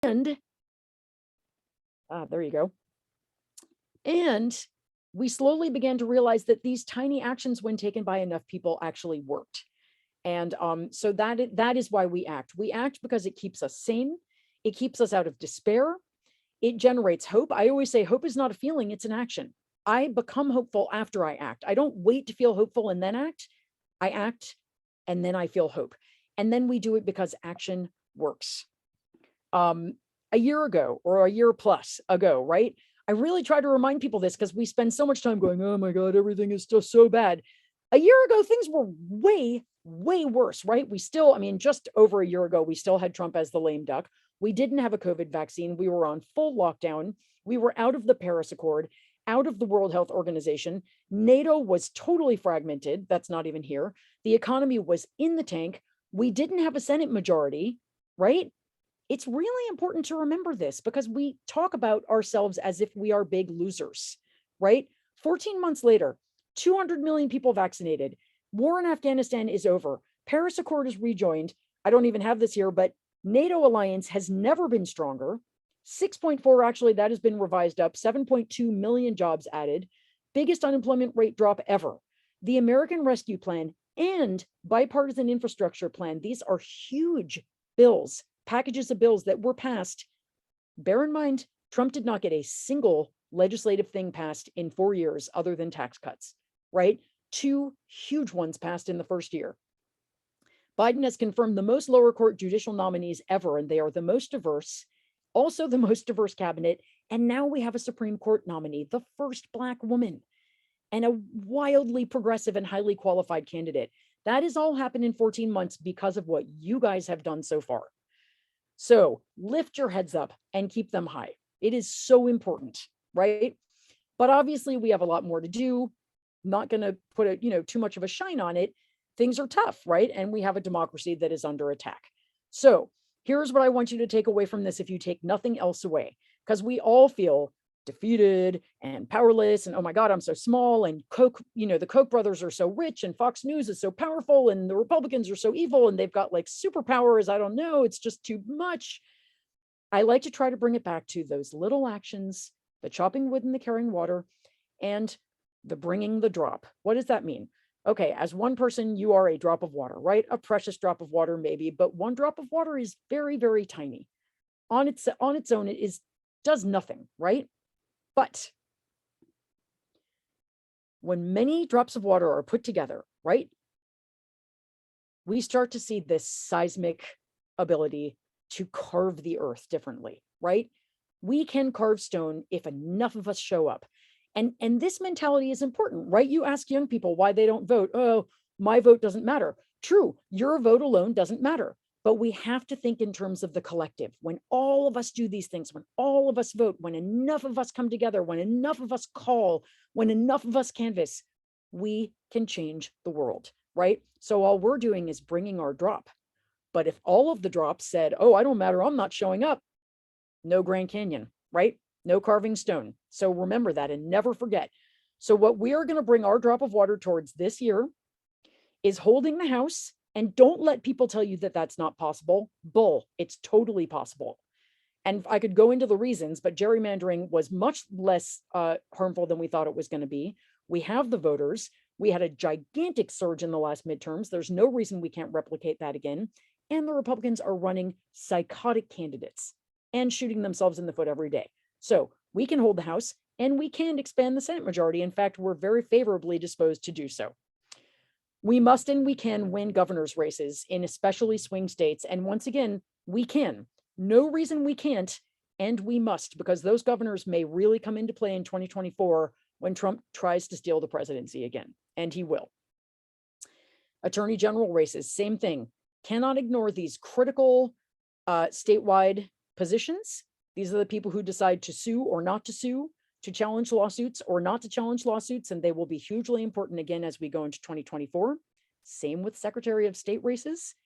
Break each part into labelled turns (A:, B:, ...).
A: And there you go. And we slowly began to realize that these tiny actions, when taken by enough people, actually worked. And so that is why we act. We act because it keeps us sane. It keeps us out of despair. It generates hope. I always say hope is not a feeling, it's an action. I become hopeful after I act. I don't wait to feel hopeful and then act. I act and then I feel hope. And then we do it because action works. A year ago or a year plus ago, right? I really try to remind people this because we spend so much time going, oh my God, everything is just so bad. A year ago, things were way, way worse, right? We still, I mean, just over a year ago, we still had Trump as the lame duck. We didn't have a COVID vaccine. We were on full lockdown. We were out of the Paris Accord, out of the World Health Organization. NATO was totally fragmented. That's not even here. The economy was in the tank. We didn't have a Senate majority, right? It's really important to remember this because we talk about ourselves as if we are big losers, right? 14 months later, 200 million people vaccinated. War in Afghanistan is over. Paris Accord is rejoined. I don't even have this here, but NATO alliance has never been stronger. 6.4, actually, that has been revised up. 7.2 million jobs added. Biggest unemployment rate drop ever. The American Rescue Plan and bipartisan infrastructure plan. These are huge bills, packages of bills that were passed. Bear in mind, Trump did not get a single legislative thing passed in 4 years other than tax cuts, right? 2 huge ones passed in the first year. Biden has confirmed the most lower court judicial nominees ever, and they are the most diverse, also the most diverse cabinet. And now we have a Supreme Court nominee, the first Black woman, and a wildly progressive and highly qualified candidate. That has all happened in 14 months because of what you guys have done so far. So lift your heads up and keep them high. It is so important, right? But obviously we have a lot more to do. Not going to put too much of a shine on it. Things are tough, right? And we have a democracy that is under attack. So here's what I want you to take away from this if you take nothing else away, because we all feel defeated and powerless and oh my God, I'm so small, and Koch, the Koch brothers are so rich and Fox News is so powerful and the Republicans are so evil and they've got like superpowers. I don't know, it's just too much. I like to try to bring it back to those little actions, the chopping wood and the carrying water, and the bringing the drop. What does that mean? Okay, as one person, you are a drop of water, right? A precious drop of water, maybe, but one drop of water is very, very tiny. On its own, it does nothing, right? But when many drops of water are put together, right, we start to see this seismic ability to carve the earth differently, right? We can carve stone if enough of us show up. And this mentality is important, right? You ask young people why they don't vote. Oh, my vote doesn't matter. True, your vote alone doesn't matter. But we have to think in terms of the collective. When all of us do these things, when all of us vote, when enough of us come together, when enough of us call, when enough of us canvass, we can change the world, right? So all we're doing is bringing our drop. But if all of the drops said, oh, I don't matter, I'm not showing up, no Grand Canyon, right? No carving stone. So remember that and never forget. So what we are going to bring our drop of water towards this year is holding the House. And don't let people tell you that that's not possible. Bull. It's totally possible. And I could go into the reasons, but gerrymandering was much less harmful than we thought it was going to be. We have the voters. We had a gigantic surge in the last midterms. There's no reason we can't replicate that again. And the Republicans are running psychotic candidates and shooting themselves in the foot every day. So we can hold the House and we can expand the Senate majority. In fact, we're very favorably disposed to do so. We must and we can win governor's races in especially swing states. And once again, we can. No reason we can't, and we must, because those governors may really come into play in 2024 when Trump tries to steal the presidency again, and he will. Attorney general races, same thing. Cannot ignore these critical statewide positions. These are the people who decide to sue or not to sue, to challenge lawsuits or not to challenge lawsuits, and they will be hugely important again as we go into 2024. Same with Secretary of State races,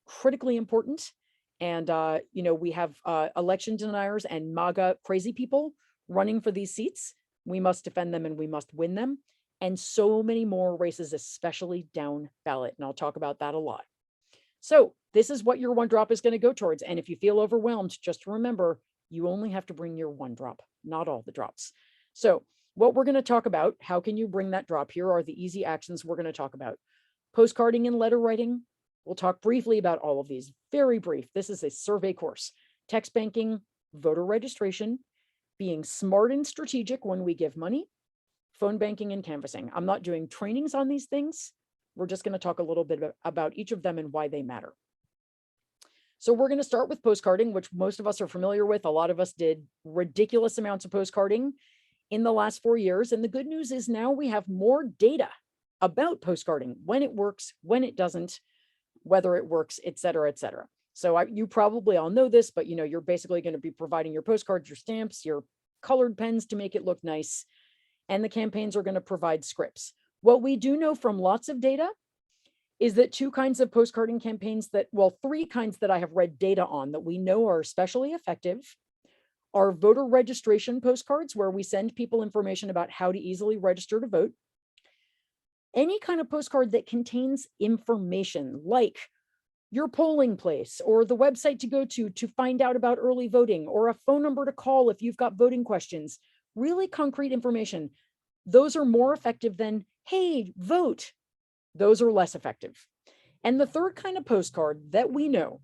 A: critically important. And, we have election deniers and MAGA crazy people running for these seats. We must defend them and we must win them. And so many more races, especially down ballot. And I'll talk about that a lot. So This is what your one drop is going to go towards. And if you feel overwhelmed, just remember, you only have to bring your one drop, not all the drops. So what we're going to talk about, how can you bring that drop? Here are the easy actions we're going to talk about. Postcarding and letter writing. We'll talk briefly about all of these, very brief. This is a survey course. Text banking, voter registration, being smart and strategic when we give money, phone banking and canvassing. I'm not doing trainings on these things. We're just going to talk a little bit about each of them and why they matter. So we're going to start with postcarding, which most of us are familiar with. A lot of us did ridiculous amounts of postcarding in the last 4 years. And the good news is now we have more data about postcarding, when it works, when it doesn't, whether it works, et cetera, et cetera. So you probably all know this, but you're basically going to be providing your postcards, your stamps, your colored pens to make it look nice. And the campaigns are going to provide scripts. What we do know from lots of data is that two kinds of postcarding campaigns three kinds that I have read data on that we know are especially effective are voter registration postcards, where we send people information about how to easily register to vote. Any kind of postcard that contains information like your polling place or the website to go to find out about early voting, or a phone number to call if you've got voting questions, really concrete information. Those are more effective than, hey, vote. Those are less effective. And the third kind of postcard that we know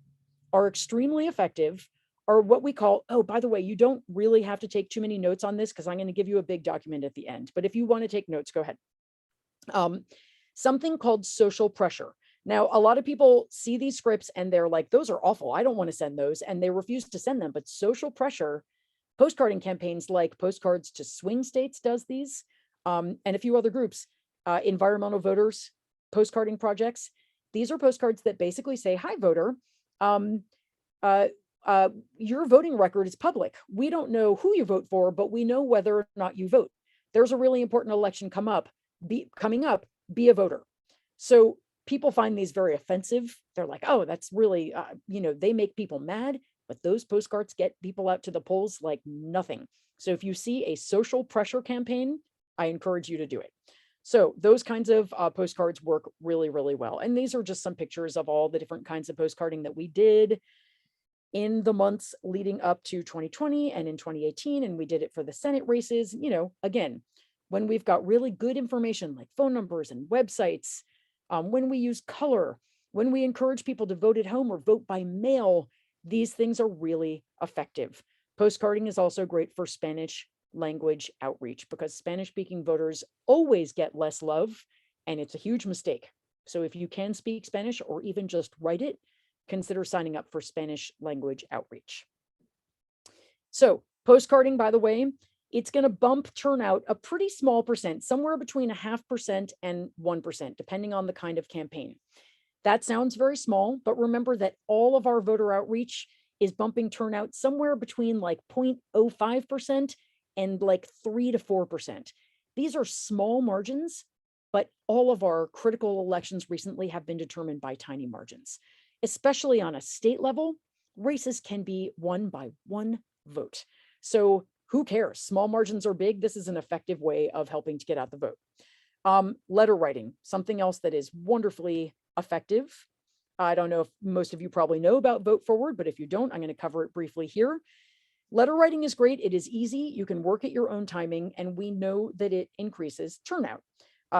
A: are extremely effective are what we call, oh, by the way, you don't really have to take too many notes on this because I'm going to give you a big document at the end. But if you want to take notes, go ahead. Something called social pressure. Now, a lot of people see these scripts and they're like, those are awful. I don't want to send those. And they refuse to send them. But social pressure, postcarding campaigns like Postcards to Swing States does these, and a few other groups, environmental voters, postcarding projects. These are postcards that basically say, hi, voter, your voting record is public. We don't know who you vote for, but we know whether or not you vote. There's a really important election coming up, be a voter. So people find these very offensive. They're like, oh, that's really, they make people mad, but those postcards get people out to the polls like nothing. So if you see a social pressure campaign, I encourage you to do it. So those kinds of postcards work really, really well. And these are just some pictures of all the different kinds of postcarding that we did in the months leading up to 2020 and in 2018. And we did it for the Senate races. Again, when we've got really good information like phone numbers and websites, when we use color, when we encourage people to vote at home or vote by mail, these things are really effective. Postcarding is also great for Spanish language outreach because Spanish-speaking voters always get less love, and it's a huge mistake. So if you can speak Spanish or even just write it, consider signing up for Spanish language outreach. So postcarding, by the way, it's going to bump turnout a pretty small percent, somewhere between 0.5% and 1%, depending on the kind of campaign. That sounds very small, but remember that all of our voter outreach is bumping turnout somewhere between like 0.05% and like 3 to 4%. These are small margins, but all of our critical elections recently have been determined by tiny margins. Especially on a state level, races can be won by one vote. So who cares? Small margins are big. This is an effective way of helping to get out the vote. Letter writing, something else that is wonderfully effective. I don't know if most of you probably know about Vote Forward, but if you don't, I'm going to cover it briefly here. Letter writing is great. It is easy. You can work at your own timing, and we know that it increases turnout.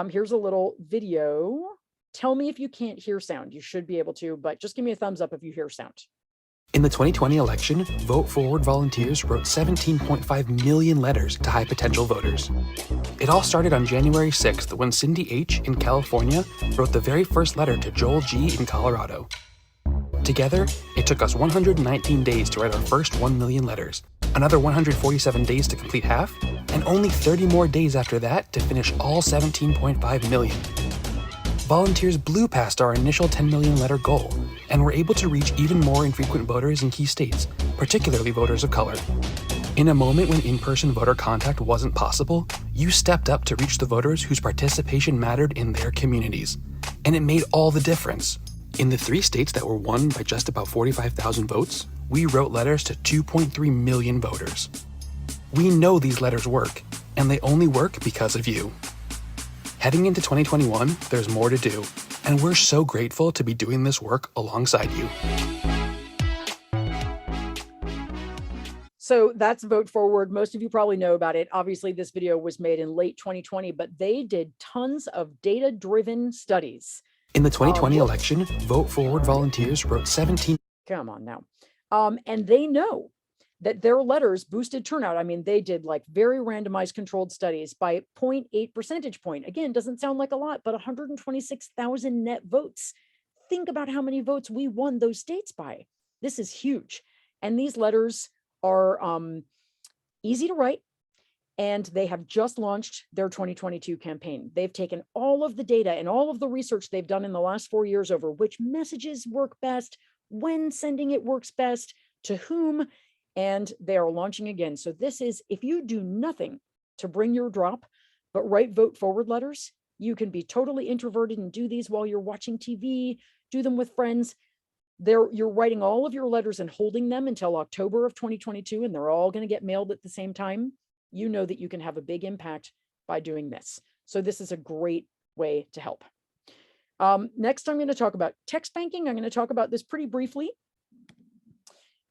A: Here's a little video. Tell me if you can't hear sound. You should be able to, but just give me a thumbs up if you hear sound.
B: In the 2020 election, Vote Forward volunteers wrote 17.5 million letters to high potential voters. It all started on January 6th when Cindy H. in California wrote the very first letter to Joel G. in Colorado. Together, it took us 119 days to write our first 1 million letters, another 147 days to complete half, and only 30 more days after that to finish all 17.5 million. Volunteers blew past our initial 10 million letter goal and were able to reach even more infrequent voters in key states, particularly voters of color. In a moment when in-person voter contact wasn't possible, you stepped up to reach the voters whose participation mattered in their communities. And it made all the difference. In the 3 states that were won by just about 45,000 votes, we wrote letters to 2.3 million voters. We know these letters work, and they only work because of you. Heading into 2021, there's more to do, And we're so grateful to be doing this work alongside you.
A: So that's Vote Forward. Most of you probably know about it. Obviously, this video was made in late 2020, but they did tons of data-driven studies.
B: In the 2020 election, Vote Forward volunteers wrote 17.
A: Come on now. And they know that their letters boosted turnout. I mean, they did like very randomized controlled studies by 0.8 percentage point. Again, doesn't sound like a lot, but 126,000 net votes. Think about how many votes we won those states by. This is huge. And these letters are easy to write, and they have just launched their 2022 campaign. They've taken all of the data and all of the research they've done in the last 4 years over which messages work best, when sending it works best, to whom, and they are launching again. So this is, if you do nothing to bring your drop, but write Vote Forward letters, you can be totally introverted and do these while you're watching TV, do them with friends. You're writing all of your letters and holding them until October of 2022, and they're all going to get mailed at the same time. You know that you can have a big impact by doing this. So this is a great way to help. Next, I'm going to talk about text banking. I'm going to talk about this pretty briefly.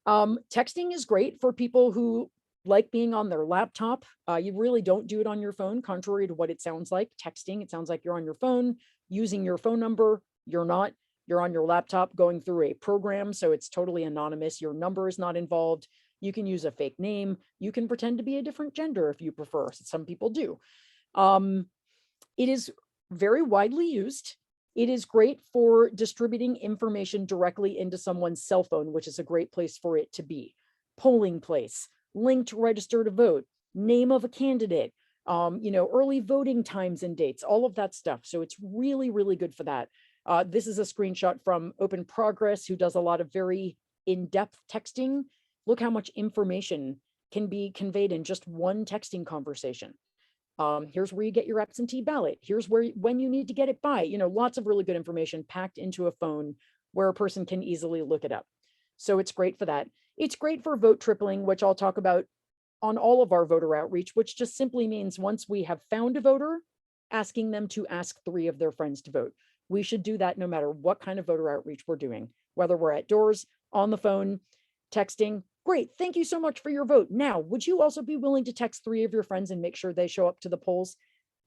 A: Texting is great for people who like being on their laptop. You really don't do it on your phone, contrary to what it sounds like. Texting, it sounds like you're on your phone, using your phone number. You're not. You're on your laptop going through a program, so it's totally anonymous. Your number is not involved. You can use a fake name. You can pretend to be a different gender if you prefer. Some people do. It is very widely used. It is great for distributing information directly into someone's cell phone, which is a great place for it to be. Polling place, link to register to vote, name of a candidate, early voting times and dates, all of that stuff. So it's really, really good for that. This is a screenshot from Open Progress, who does a lot of very in-depth texting. Look how much information can be conveyed in just one texting conversation. Here's where you get your absentee ballot. Here's when you need to get it by. Lots of really good information packed into a phone where a person can easily look it up. So it's great for that. It's great for vote tripling, which I'll talk about on all of our voter outreach, which just simply means once we have found a voter, asking them to ask 3 of their friends to vote. We should do that no matter what kind of voter outreach we're doing, whether we're at doors, on the phone, texting. Great, thank you so much for your vote. Now, would you also be willing to text 3 of your friends and make sure they show up to the polls?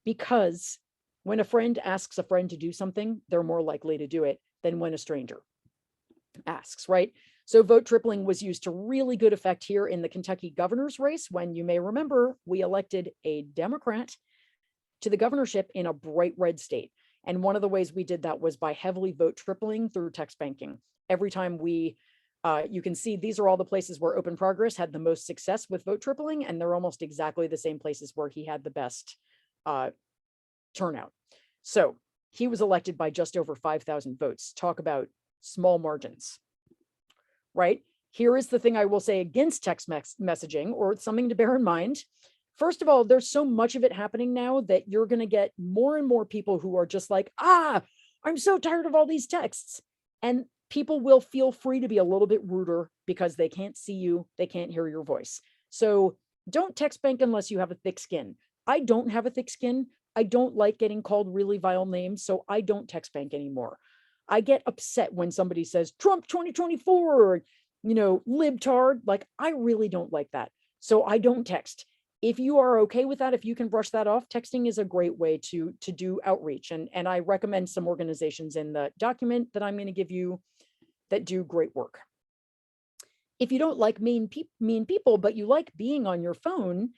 A: Because when a friend asks a friend to do something, they're more likely to do it than when a stranger asks, right? So vote tripling was used to really good effect here in the Kentucky governor's race, when you may remember we elected a Democrat to the governorship in a bright red state. And one of the ways we did that was by heavily vote tripling through text banking. Every time you can see these are all the places where Open Progress had the most success with vote tripling, and they're almost exactly the same places where he had the best turnout. So he was elected by just over 5,000 votes. Talk about small margins, right? Here is the thing I will say against text messaging, or something to bear in mind. First of all, there's so much of it happening now that you're going to get more and more people who are just like, I'm so tired of all these texts. And people will feel free to be a little bit ruder because they can't see you, they can't hear your voice. So don't text bank unless you have a thick skin. I don't have a thick skin. I don't like getting called really vile names, so I don't text bank anymore. I get upset when somebody says Trump 2024 or, libtard. Like, I really don't like that. So I don't text. If you are okay with that, if you can brush that off, texting is a great way to do outreach. And I recommend some organizations in the document that I'm going to give you that do great work. If you don't like mean people, but you like being on your phone,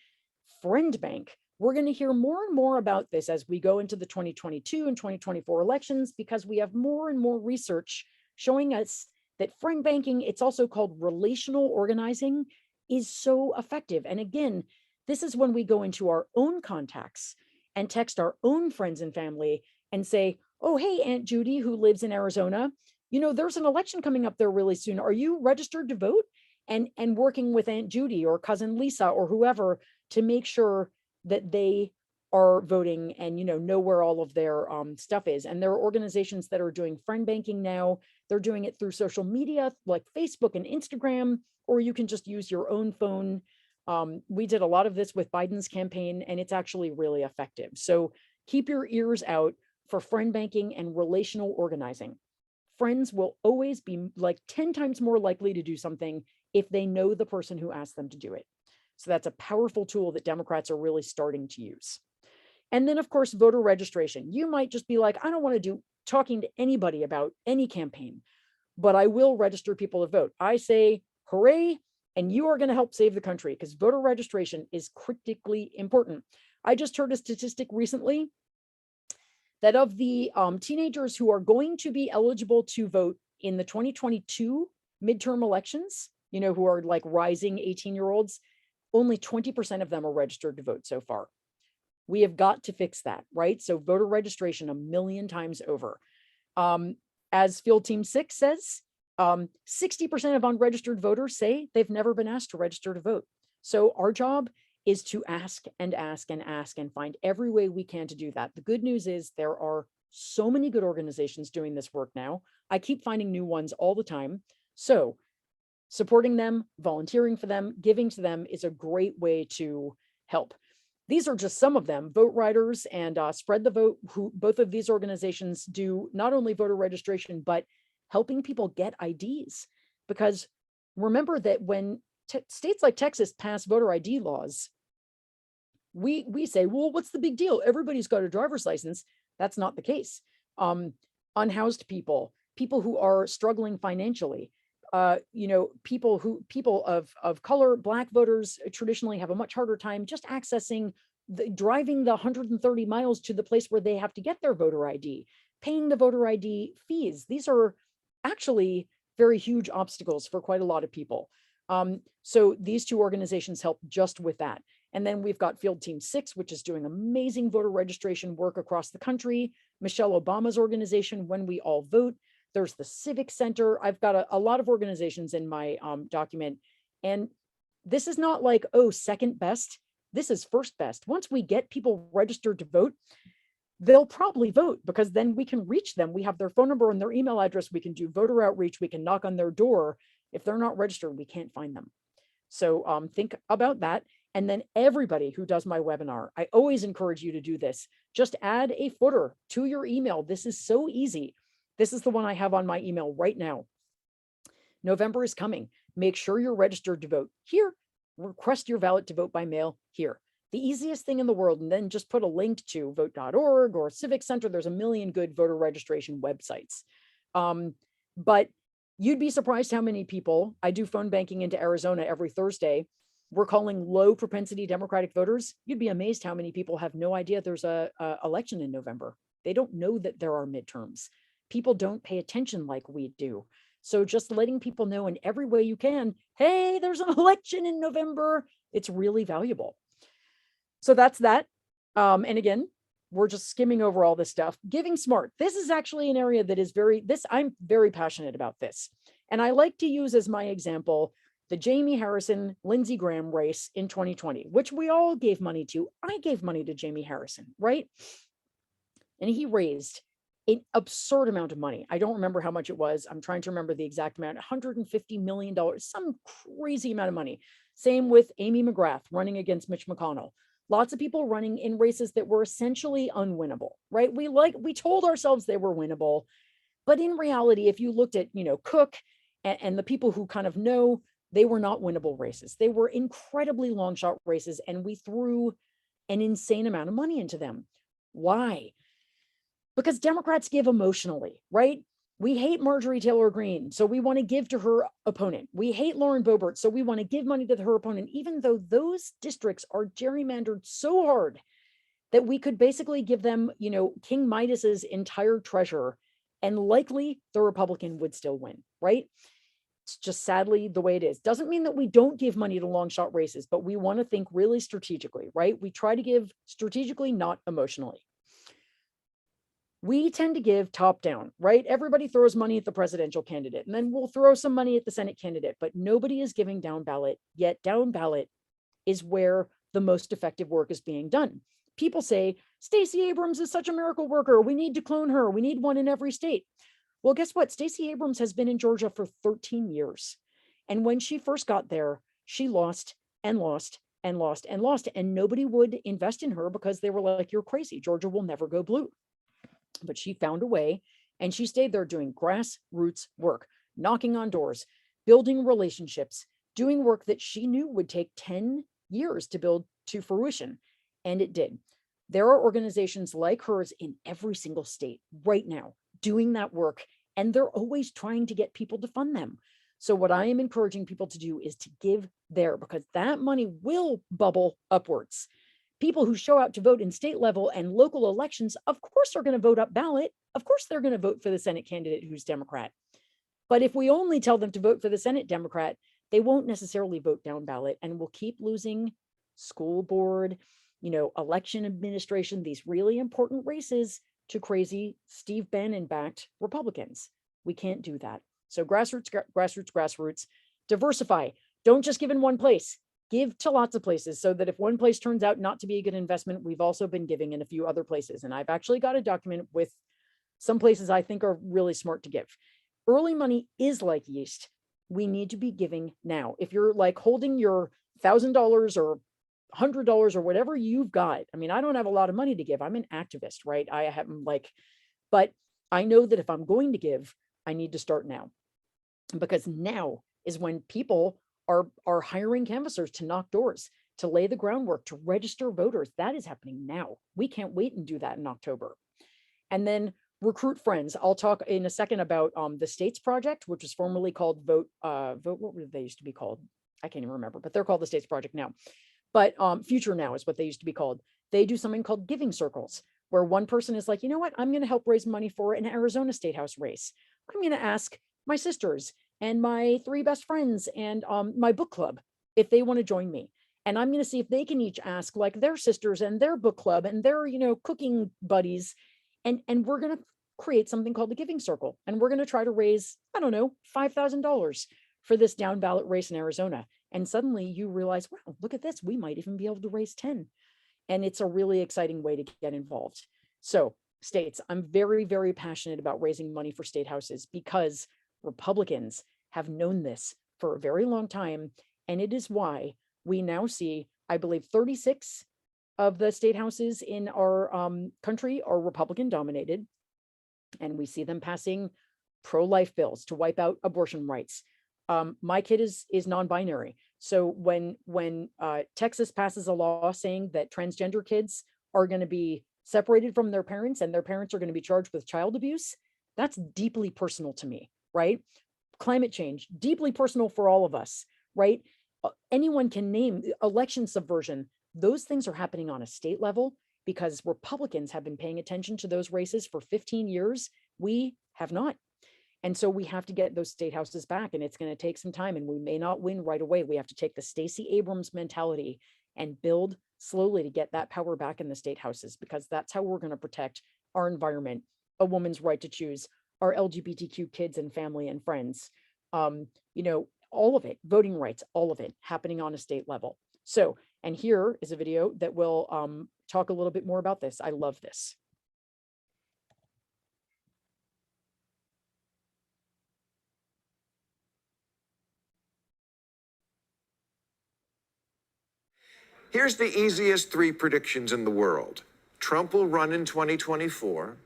A: Friend Bank. We're going to hear more and more about this as we go into the 2022 and 2024 elections, because we have more and more research showing us that friend banking, it's also called relational organizing, is so effective. And again, this is when we go into our own contacts and text our own friends and family and say, oh, hey, Aunt Judy, who lives in Arizona, there's an election coming up there really soon. Are you registered to vote? And working with Aunt Judy or cousin Lisa or whoever to make sure that they are voting and, know where all of their stuff is. And there are organizations that are doing friend banking now. They're doing it through social media like Facebook and Instagram, or you can just use your own phone. We did a lot of this with Biden's campaign, and it's actually really effective. So keep your ears out for friend banking and relational organizing. Friends will always be like 10 times more likely to do something if they know the person who asked them to do it. So that's a powerful tool that Democrats are really starting to use. And then, of course, voter registration. You might just be like, I don't want to do talking to anybody about any campaign, but I will register people to vote. I say, hooray, and you are going to help save the country because voter registration is critically important. I just heard a statistic recently that of the teenagers who are going to be eligible to vote in the 2022 midterm elections, who are like rising 18-year-olds, only 20% of them are registered to vote so far. We have got to fix that, right? So voter registration a million times over. As Field Team 6 says, 60% of unregistered voters say they've never been asked to register to vote. So our job is to ask and ask and ask and find every way we can to do that. The good news is there are so many good organizations doing this work now. I keep finding new ones all the time. So supporting them, volunteering for them, giving to them is a great way to help. These are just some of them. Vote Riders and Spread the Vote, who both of these organizations do not only voter registration, but helping people get IDs. Because remember that when states like Texas pass voter ID laws, we say, well, what's the big deal? Everybody's got a driver's license. That's not the case. Unhoused people who are struggling financially, people of color, Black voters traditionally have a much harder time just accessing driving the 130 miles to the place where they have to get their voter ID, paying the voter ID fees. These are actually very huge obstacles for quite a lot of people. So these two organizations help just with that. And then we've got Field Team 6, which is doing amazing voter registration work across the country. Michelle Obama's organization, When We All Vote. There's the Civic Center. I've got a lot of organizations in my document. And this is not like, oh, second best. This is first best. Once we get people registered to vote, they'll probably vote because then we can reach them. We have their phone number and their email address. We can do voter outreach. We can knock on their door. If they're not registered, we can't find them. So think about that. And then everybody who does my webinar, I always encourage you to do this. Just add a footer to your email. This is so easy. This is the one I have on my email right now. November is coming. Make sure you're registered to vote here. Request your ballot to vote by mail here. The easiest thing in the world. And then just put a link to vote.org or Civic Center. There's a million good voter registration websites. But you'd be surprised how many people, I do phone banking into Arizona every Thursday. We're calling low propensity Democratic voters. You'd be amazed how many people have no idea there's a election in November. They don't know that there are midterms. People don't pay attention like we do. So just letting people know in every way you can, hey, there's an election in November. It's really valuable. So that's that. And again, we're just skimming over all this stuff. Giving Smart. This is actually an area that is I'm very passionate about this. And I like to use as my example, the Jamie Harrison, Lindsey Graham race in 2020, which we all gave money to. I gave money to Jamie Harrison, right? And he raised an absurd amount of money. I don't remember how much it was. I'm trying to remember the exact amount, $150 million, some crazy amount of money. Same with Amy McGrath running against Mitch McConnell. Lots of people running in races that were essentially unwinnable, right? We told ourselves they were winnable, but in reality, if you looked at, Cook and the people who kind of know, they were not winnable races. They were incredibly long shot races, and we threw an insane amount of money into them. Why? Because Democrats give emotionally, right? We hate Marjorie Taylor Greene, so we want to give to her opponent. We hate Lauren Boebert, so we want to give money to her opponent, even though those districts are gerrymandered so hard that we could basically give them, King Midas's entire treasure, and likely the Republican would still win, right? It's just sadly the way it is. Doesn't mean that we don't give money to long shot races, but we want to think really strategically, right? We try to give strategically, not emotionally. We tend to give top down, right? Everybody throws money at the presidential candidate, and then we'll throw some money at the Senate candidate, but nobody is giving down ballot, yet down ballot is where the most effective work is being done. People say, Stacey Abrams is such a miracle worker. We need to clone her. We need one in every state. Well, guess what? Stacey Abrams has been in Georgia for 13 years. And when she first got there, she lost and lost and lost and lost. And nobody would invest in her because they were like, you're crazy. Georgia will never go blue. but she found a way, and she stayed there doing grassroots work, knocking on doors, building relationships, doing work that she knew would take 10 years to build to fruition. And it did. There are organizations like hers in every single state right now doing that work, and they're always trying to get people to fund them. So what I am encouraging people to do is to give there, because that money will bubble upwards. People who show out to vote in state level and local elections, of course, are going to vote up ballot. Of course, they're going to vote for the Senate candidate who's Democrat. But if we only tell them to vote for the Senate Democrat, they won't necessarily vote down ballot, and we'll keep losing school board, election administration, these really important races to crazy Steve Bannon-backed Republicans. We can't do that. So grassroots, diversify. Don't just give in one place. Give to lots of places, so that if one place turns out not to be a good investment, we've also been giving in a few other places. And I've actually got a document with some places I think are really smart to give. Early money is like yeast. We need to be giving now. If you're like holding your $1,000 or $100 or whatever you've got. I mean, I don't have a lot of money to give. I'm an activist, right? But I know that if I'm going to give, I need to start now, because now is when people are hiring canvassers to knock doors, to lay the groundwork, to register voters. That is happening now. We can't wait and do that in October. And then recruit friends. I'll talk in a second about the States Project, which was formerly called Vote. What were they used to be called? I can't even remember, but they're called the States Project now. But Future Now is what they used to be called. They do something called giving circles, where one person is like, you know what, I'm going to help raise money for an Arizona State House race. I'm going to ask my sisters and my 3 best friends and my book club if they want to join me. And I'm going to see if they can each ask like their sisters and their book club and their, cooking buddies. And we're going to create something called the giving circle. And we're going to try to raise, I don't know, $5,000 for this down ballot race in Arizona. And suddenly you realize, wow, look at this. We might even be able to raise 10. And it's a really exciting way to get involved. So states, I'm very, very passionate about raising money for state houses, because Republicans have known this for a very long time. And it is why we now see, I believe, 36 of the state houses in our country are Republican dominated. And we see them passing pro-life bills to wipe out abortion rights. My kid is non-binary. So when Texas passes a law saying that transgender kids are going to be separated from their parents and their parents are going to be charged with child abuse, that's deeply personal to me, right? Climate change, deeply personal for all of us, right? Anyone can name election subversion. Those things are happening on a state level because Republicans have been paying attention to those races for 15 years. We have not. And so we have to get those state houses back, and it's going to take some time, and we may not win right away. We have to take the Stacey Abrams mentality and build slowly to get that power back in the state houses, because that's how we're going to protect our environment, a woman's right to choose, our LGBTQ kids and family and friends, all of it, voting rights, all of it happening on a state level. So, and here is a video that will talk a little bit more about this. I love this.
C: Here's the easiest 3 predictions in the world. Trump will run in 2024.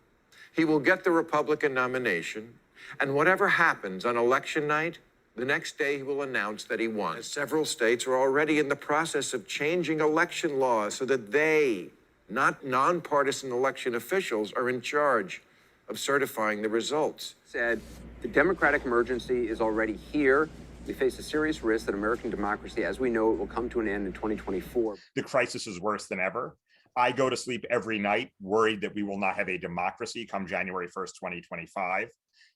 C: He will get the Republican nomination. And whatever happens on election night, the next day he will announce that he won. Several states are already in the process of changing election laws so that they, not nonpartisan election officials, are in charge of certifying the results.
D: Said the democratic emergency is already here. We face a serious risk that American democracy, as we know it, will come to an end in 2024.
E: The crisis is worse than ever. I go to sleep every night worried that we will not have a democracy come January 1st, 2025.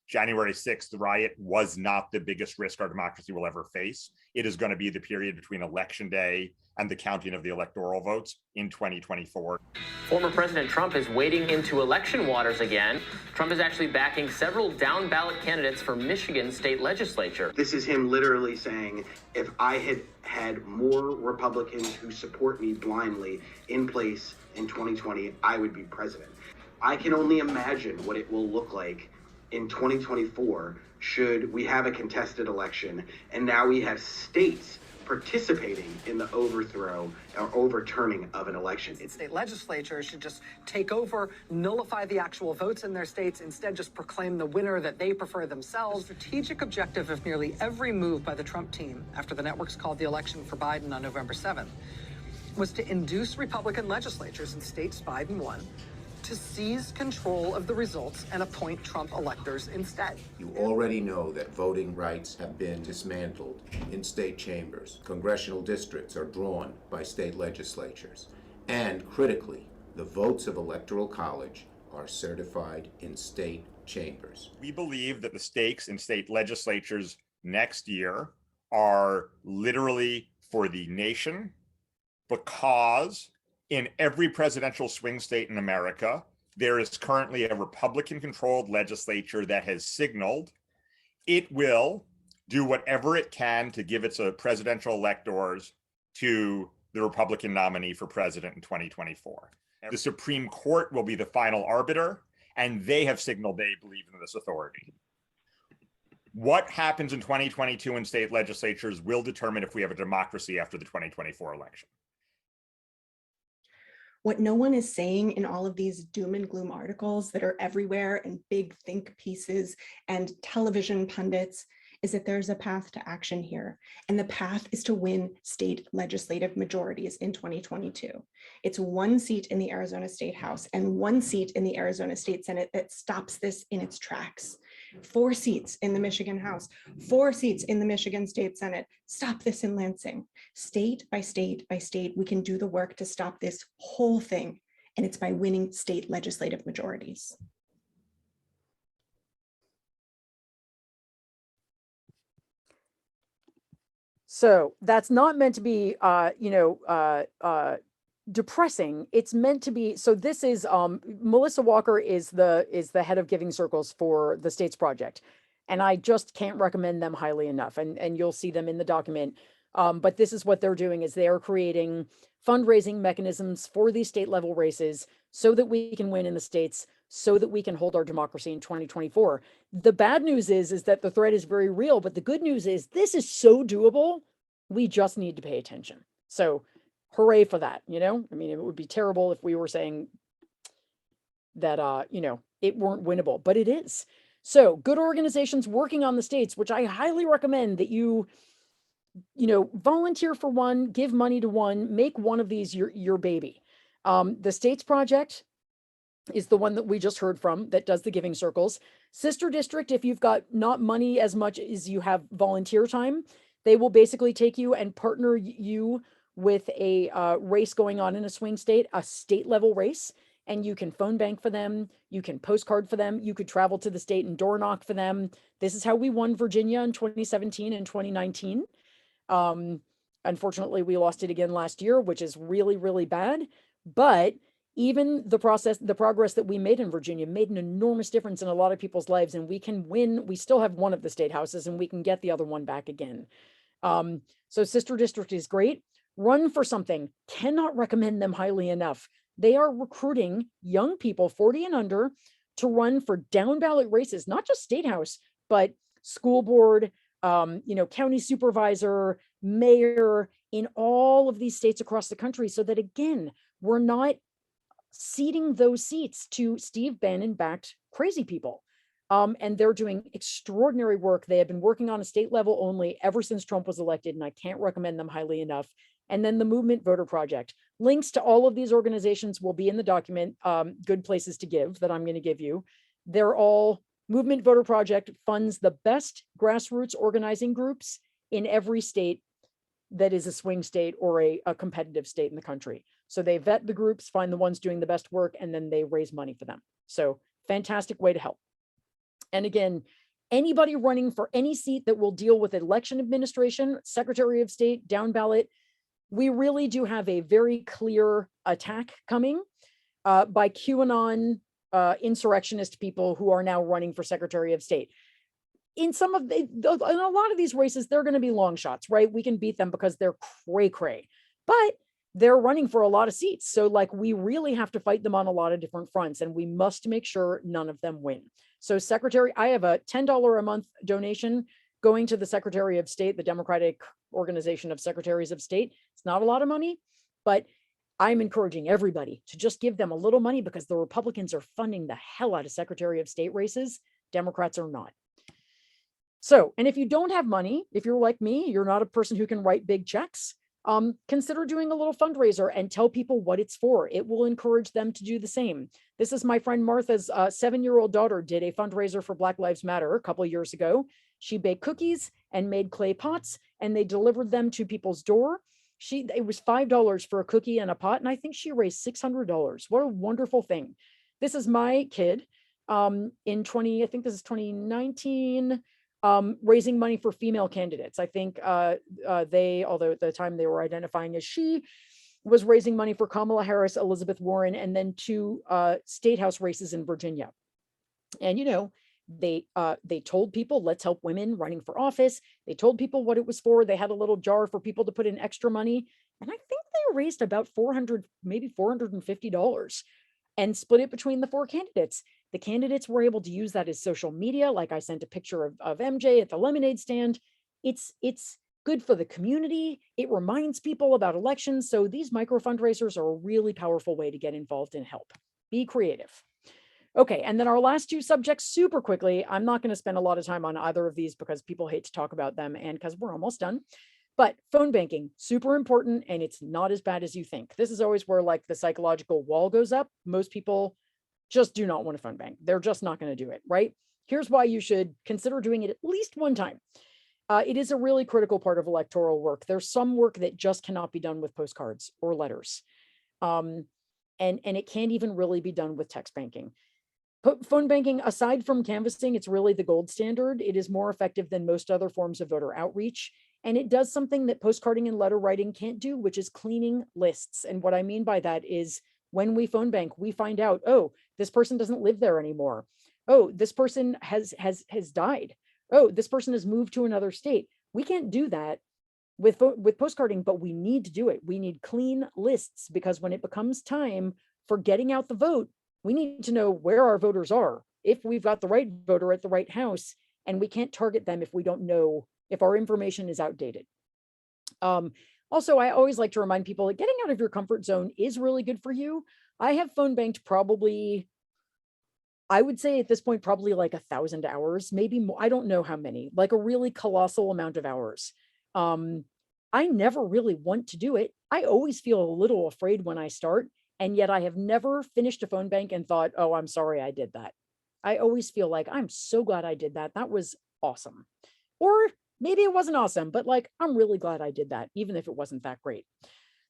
E: January 6th, the riot was not the biggest risk our democracy will ever face. It is going to be the period between Election Day and the counting of the electoral votes in 2024.
F: Former President Trump is wading into election waters again. Trump is actually backing several down-ballot candidates for Michigan state legislature.
G: This is him literally saying, if I had had more Republicans who support me blindly in place in 2020, I would be president. I can only imagine what it will look like in 2024 should we have a contested election, and now we have states participating in the overthrow or overturning of an election.
H: State legislatures should just take over, nullify the actual votes in their states, instead just proclaim the winner that they prefer themselves. The strategic objective of nearly every move by the Trump team after the networks called the election for Biden on November 7th was to induce Republican legislatures in states Biden won to seize control of the results and appoint Trump electors instead.
I: You already know that voting rights have been dismantled in state chambers. Congressional districts are drawn by state legislatures. And critically, the votes of Electoral College are certified in state chambers.
E: We believe that the stakes in state legislatures next year are literally for the nation, because in every presidential swing state in America, there is currently a Republican-controlled legislature that has signaled it will do whatever it can to give its presidential electors to the Republican nominee for president in 2024. The Supreme Court will be the final arbiter, and they have signaled they believe in this authority. What happens in 2022 in state legislatures will determine if we have a democracy after the 2024 election.
J: What no one is saying in all of these doom and gloom articles that are everywhere and big think pieces and television pundits is that there's a path to action here. And the path is to win state legislative majorities in 2022. It's one seat in the Arizona State House and one seat in the Arizona State Senate that stops this in its tracks. 4 seats in the Michigan House, 4 seats in the Michigan State Senate. Stop this in Lansing. State by state by state, we can do the work to stop this whole thing. And it's by winning state legislative majorities.
A: So that's not meant to be, depressing. It's meant to be. So this is Melissa Walker is the head of Giving Circles for the States Project, and I just can't recommend them highly enough. And you'll see them in the document. But this is what they're doing: is they are creating fundraising mechanisms for these state level races so that we can win in the states, so that we can hold our democracy in 2024. The bad news is that the threat is very real, but the good news is this is so doable. We just need to pay attention. So hooray for that. I mean, it would be terrible if we were saying that, it weren't winnable, but it is. So good organizations working on the states, which I highly recommend that you volunteer for one, give money to one, make one of these your baby. The States Project is the one that we just heard from that does the Giving Circles. Sister District, if you've got not money as much as you have volunteer time, they will basically take you and partner you with a race going on in a swing state, a state level race, and you can phone bank for them, you can postcard for them, you could travel to the state and door knock for them. This is how we won Virginia in 2017 and 2019. Unfortunately, we lost it again last year, which is really, really bad. But even the progress that we made in Virginia made an enormous difference in a lot of people's lives, and we can win. We still have one of the state houses, and we can get the other one back again. So Sister District is great. Run for Something, cannot recommend them highly enough. They are recruiting young people 40 and under to run for down ballot races, not just state house, but school board, county supervisor, mayor, in all of these states across the country, so that again, we're not ceding those seats to Steve Bannon-backed crazy people. And they're doing extraordinary work. They have been working on a state level only ever since Trump was elected, and I can't recommend them highly enough. And then the Movement Voter Project. Links to all of these organizations will be in the document, good places to give, that I'm going to give you. They're all, Movement Voter Project funds the best grassroots organizing groups in every state that is a swing state or a competitive state in the country. So they vet the groups, find the ones doing the best work, and then they raise money for them. So fantastic way to help. And again, anybody running for any seat that will deal with election administration, Secretary of State, down ballot, we really do have a very clear attack coming by QAnon insurrectionist people who are now running for Secretary of State. In a lot of these races, they're going to be long shots, right? We can beat them because they're cray-cray, but they're running for a lot of seats. So we really have to fight them on a lot of different fronts, and we must make sure none of them win. So Secretary, I have a $10 a month donation going to the Secretary of State, the Democratic Organization of Secretaries of State. It's not a lot of money, but I'm encouraging everybody to just give them a little money because the Republicans are funding the hell out of Secretary of State races. Democrats are not. So, and if you don't have money, if you're like me, you're not a person who can write big checks, consider doing a little fundraiser and tell people what it's for. It will encourage them to do the same. This is my friend Martha's 7-year-old daughter did a fundraiser for Black Lives Matter a couple of years ago. She baked cookies and made clay pots, and they delivered them to people's door. It was $5 for a cookie and a pot, and I think she raised $600. What a wonderful thing. This is my kid I think this is 2019, raising money for female candidates. I think although at the time they were identifying as she, was raising money for Kamala Harris, Elizabeth Warren, and then 2 state house races in Virginia. And, you know, they told people, let's help women running for office. They told people what it was for. They had a little jar for people to put in extra money. And I think they raised about $400, maybe $450 and split it between the 4 candidates. The candidates were able to use that as social media. Like I sent a picture of MJ at the lemonade stand. It's good for the community. It reminds people about elections. So these micro fundraisers are a really powerful way to get involved and help. Be creative. Okay, and then our last 2 subjects super quickly. I'm not going to spend a lot of time on either of these because people hate to talk about them and because we're almost done. But phone banking, super important, and it's not as bad as you think. This is always where like the psychological wall goes up. Most people just do not want to phone bank. They're just not going to do it, right? Here's why you should consider doing it at least one time. It is a really critical part of electoral work. There's some work that just cannot be done with postcards or letters. And it can't even really be done with text banking. Phone banking, aside from canvassing, it's really the gold standard. It is more effective than most other forms of voter outreach. And it does something that postcarding and letter writing can't do, which is cleaning lists. And what I mean by that is when we phone bank, we find out, oh, this person doesn't live there anymore. Oh, this person has died. Oh, this person has moved to another state. We can't do that with postcarding, but we need to do it. We need clean lists because when it becomes time for getting out the vote, we need to know where our voters are, if we've got the right voter at the right house, and we can't target them if we don't know, if our information is outdated. Also, I always like to remind people that getting out of your comfort zone is really good for you. I have phone banked probably, I would say at this point, probably like 1,000 hours, maybe more. I don't know how many, like a really colossal amount of hours. I never really want to do it. I always feel a little afraid when I start. And yet I have never finished a phone bank and thought, oh, I'm sorry I did that. I always feel like I'm so glad I did that. That was awesome. Or maybe it wasn't awesome, but like, I'm really glad I did that, even if it wasn't that great.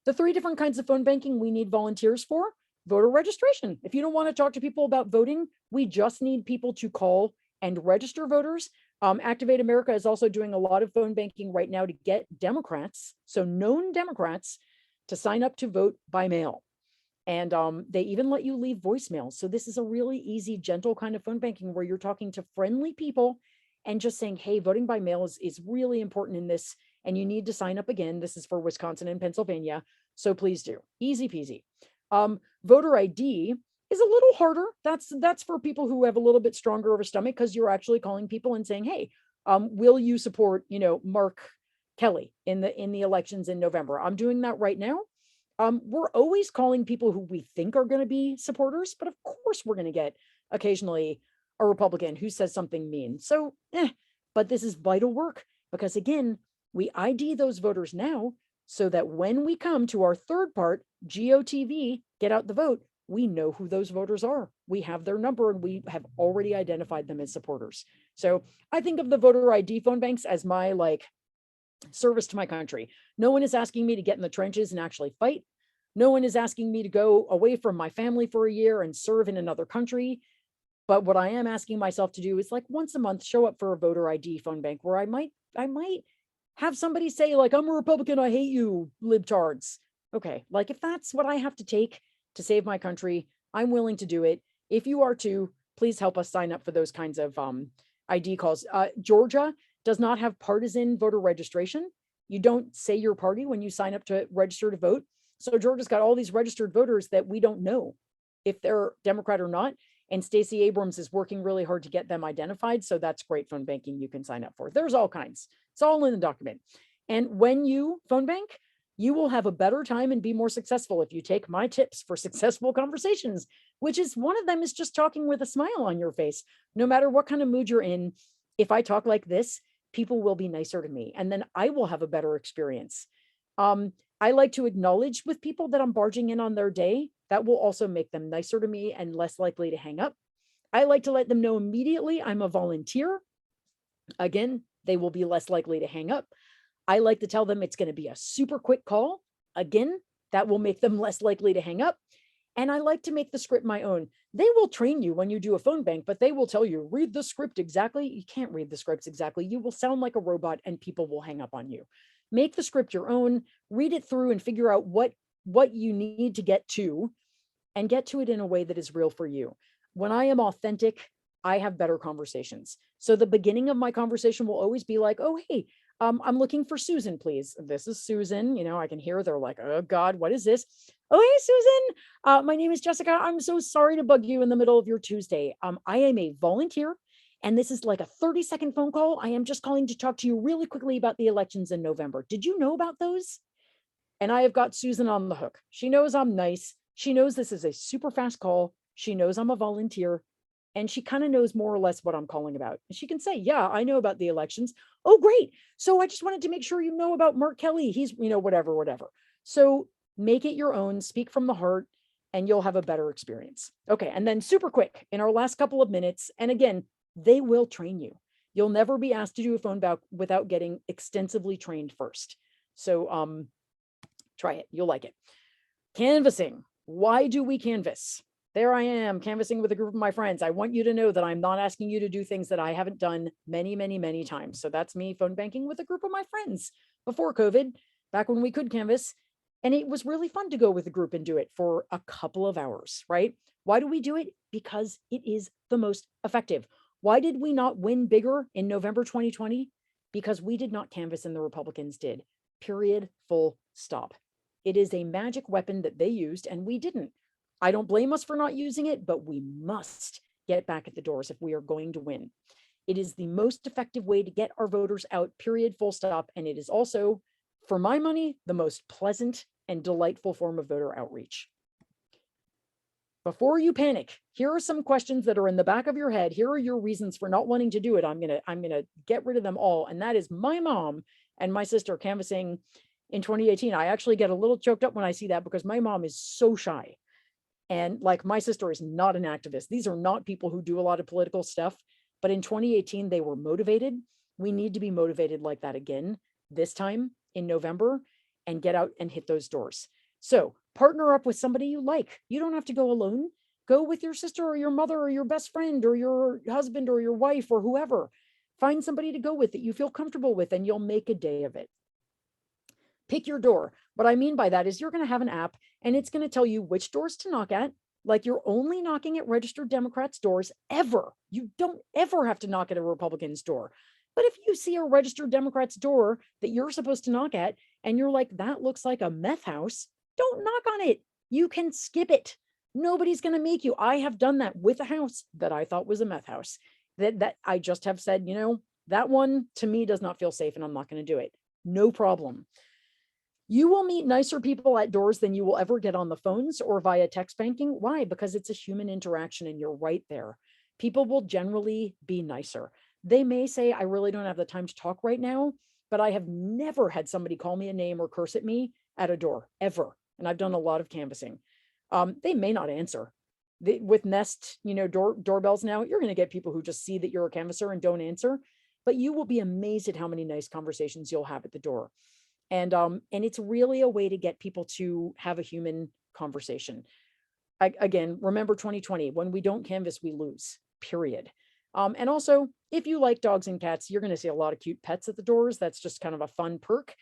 A: The 3 different kinds of phone banking we need volunteers for: voter registration. If you don't want to talk to people about voting, we just need people to call and register voters. Activate America is also doing a lot of phone banking right now to get Democrats, so known Democrats, to sign up to vote by mail. And they even let you leave voicemails. So this is a really easy, gentle kind of phone banking where you're talking to friendly people and just saying, hey, voting by mail is really important in this, and you need to sign up again. This is for Wisconsin and Pennsylvania, so please do. Easy peasy. Voter ID is a little harder. That's for people who have a little bit stronger of a stomach, because you're actually calling people and saying, hey, will you support, Mark Kelly in the elections in November? I'm doing that right now. We're always calling people who we think are going to be supporters, but of course we're going to get occasionally a Republican who says something mean. So, but this is vital work because again, we ID those voters now so that when we come to our third part, GOTV, get out the vote, we know who those voters are. We have their number and we have already identified them as supporters. So I think of the voter ID phone banks as my service to my country. No one is asking me to get in the trenches and actually fight. No one is asking me to go away from my family for a year and serve in another country. But what I am asking myself to do is like once a month, show up for a voter ID phone bank where I might have somebody say like, I'm a Republican, I hate you, libtards. Okay, like if that's what I have to take to save my country, I'm willing to do it. If you are too, please help us sign up for those kinds of ID calls. Georgia does not have partisan voter registration. You don't say your party when you sign up to register to vote. So Georgia's got all these registered voters that we don't know if they're Democrat or not. And Stacey Abrams is working really hard to get them identified. So that's great phone banking you can sign up for. There's all kinds. It's all in the document. And when you phone bank, you will have a better time and be more successful if you take my tips for successful conversations, which is one of them is just talking with a smile on your face. No matter what kind of mood you're in, if I talk like this, people will be nicer to me, and then I will have a better experience. I like to acknowledge with people that I'm barging in on their day. That will also make them nicer to me and less likely to hang up. I like to let them know immediately I'm a volunteer. Again, they will be less likely to hang up. I like to tell them it's going to be a super quick call. Again, that will make them less likely to hang up. And I like to make the script my own. They will train you when you do a phone bank, but they will tell you, read the script exactly. You can't read the scripts exactly. You will sound like a robot and people will hang up on you. Make the script your own, read it through and figure out what you need to get to, and get to it in a way that is real for you. When I am authentic, I have better conversations. So the beginning of my conversation will always be like, oh, hey, I'm looking for Susan, please. This is Susan. You know, I can hear they're like, oh God, what is this? Oh, hey, Susan. My name is Jessica. I'm so sorry to bug you in the middle of your Tuesday. I am a volunteer, and this is like a 30-second phone call. I am just calling to talk to you really quickly about the elections in November. Did you know about those? And I have got Susan on the hook. She knows I'm nice. She knows this is a super fast call. She knows I'm a volunteer. And she kind of knows more or less what I'm calling about. And she can say, yeah, I know about the elections. Oh, great. So I just wanted to make sure you know about Mark Kelly. He's, whatever. So make it your own, speak from the heart, and you'll have a better experience. Okay. And then super quick in our last couple of minutes. And again, they will train you. You'll never be asked to do a phone bank without getting extensively trained first. So try it. You'll like it. Canvassing. Why do we canvass? There I am canvassing with a group of my friends. I want you to know that I'm not asking you to do things that I haven't done many, many, many times. So that's me phone banking with a group of my friends before COVID, back when we could canvass. And it was really fun to go with a group and do it for a couple of hours, right? Why do we do it? Because it is the most effective. Why did we not win bigger in November 2020? Because we did not canvass and the Republicans did. Period. Full stop. It is a magic weapon that they used and we didn't. I don't blame us for not using it, but we must get back at the doors if we are going to win. It is the most effective way to get our voters out, period, full stop. And it is also, for my money, the most pleasant and delightful form of voter outreach. Before you panic, here are some questions that are in the back of your head. Here are your reasons for not wanting to do it. I'm gonna get rid of them all. And that is my mom and my sister canvassing in 2018. I actually get a little choked up when I see that because my mom is so shy. And like my sister is not an activist. These are not people who do a lot of political stuff. But in 2018, they were motivated. We need to be motivated like that again this time in November and get out and hit those doors. So partner up with somebody you like. You don't have to go alone. Go with your sister or your mother or your best friend or your husband or your wife or whoever. Find somebody to go with that you feel comfortable with and you'll make a day of it. Pick your door. What I mean by that is you're going to have an app and it's going to tell you which doors to knock at. Like you're only knocking at registered Democrats' doors ever. You don't ever have to knock at a Republican's door. But if you see a registered Democrat's door that you're supposed to knock at and you're like, that looks like a meth house, don't knock on it. You can skip it. Nobody's going to make you. I have done that with a house that I thought was a meth house. That I just have said, that one to me does not feel safe and I'm not going to do it. No problem. You will meet nicer people at doors than you will ever get on the phones or via text banking. Why? Because it's a human interaction and you're right there. People will generally be nicer. They may say, I really don't have the time to talk right now, but I have never had somebody call me a name or curse at me at a door, ever. And I've done a lot of canvassing. They may not answer. With Nest, doorbells now, you're going to get people who just see that you're a canvasser and don't answer, but you will be amazed at how many nice conversations you'll have at the door. And it's really a way to get people to have a human conversation. Again, remember 2020, when we don't canvass, we lose, period. And also, if you like dogs and cats, you're going to see a lot of cute pets at the doors. That's just kind of a fun perk.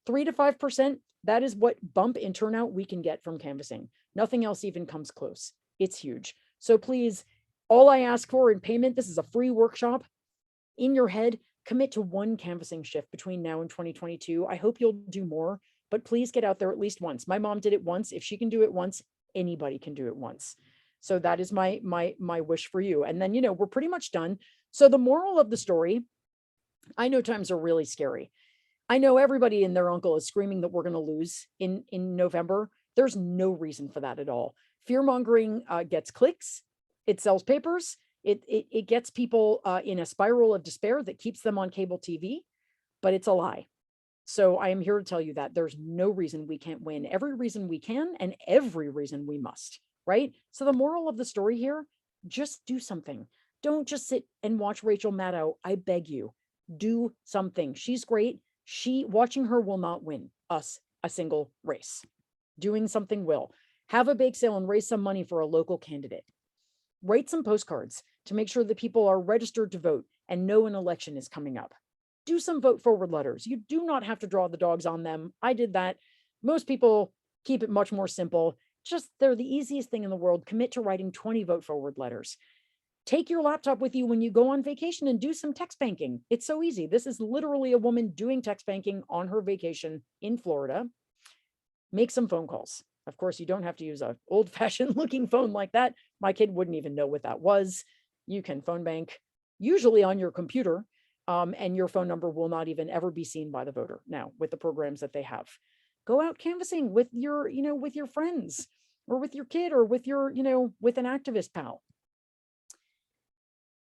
A: 3 to 5%, that is what bump in turnout we can get from canvassing. Nothing else even comes close. It's huge. So please, all I ask for in payment, this is a free workshop. In your head, commit to one canvassing shift between now and 2022. I hope you'll do more, but please get out there at least once. My mom did it once. If she can do it once, anybody can do it once. So that is my wish for you. And then, we're pretty much done. So the moral of the story, I know times are really scary. I know everybody and their uncle is screaming that we're going to lose in November. There's no reason for that at all. Fear mongering gets clicks. It sells papers. It gets people in a spiral of despair that keeps them on cable TV, but it's a lie. So I am here to tell you that there's no reason we can't win. Every reason we can and every reason we must, right? So the moral of the story here, just do something. Don't just sit and watch Rachel Maddow. I beg you, do something. She's great. Watching her will not win us a single race. Doing something will. Have a bake sale and raise some money for a local candidate. Write some postcards to make sure that people are registered to vote and know an election is coming up. Do some vote forward letters. You do not have to draw the dogs on them. I did that. Most people keep it much more simple. They're the easiest thing in the world. Commit to writing 20 vote forward letters. Take your laptop with you when you go on vacation and do some text banking. It's so easy. This is literally a woman doing text banking on her vacation in Florida. Make some phone calls. Of course, you don't have to use an old-fashioned looking phone like that. My kid wouldn't even know what that was. You can phone bank, usually on your computer, and your phone number will not even ever be seen by the voter now with the programs that they have. Go out canvassing with your friends, or with your kid, or with with an activist pal.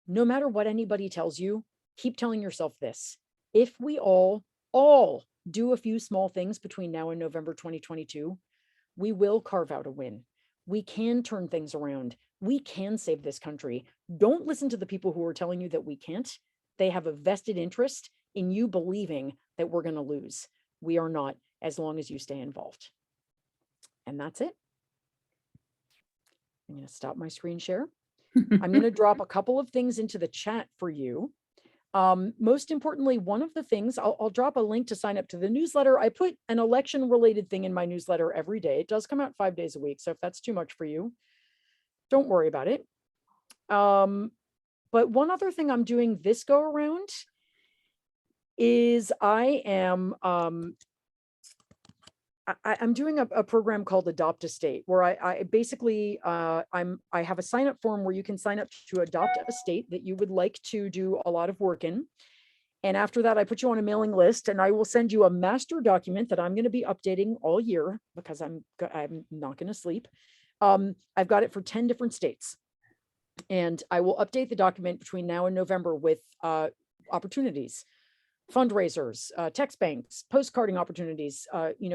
A: No matter what anybody tells you, keep telling yourself this. If we all do a few small things between now and November 2022, we will carve out a win. We can turn things around. We can save this country. Don't listen to the people who are telling you that we can't. They have a vested interest in you believing that we're going to lose. We are not, as long as you stay involved. And that's it. I'm going to stop my screen share. I'm going to drop a couple of things into the chat for you. Most importantly, one of the things, I'll drop a link to sign up to the newsletter. I put an election related thing in my newsletter every day. It does come out 5 days a week. So if that's too much for you, don't worry about it. But one other thing I'm doing this go around is I'm doing a program called Adopt a State, where I basically I have a sign up form where you can sign up to adopt a state that you would like to do a lot of work in. And after that, I put you on a mailing list, and I will send you a master document that I'm going to be updating all year because I'm not going to sleep. I've got it for 10 different states, and I will update the document between now and November with opportunities, fundraisers, text banks, postcarding opportunities,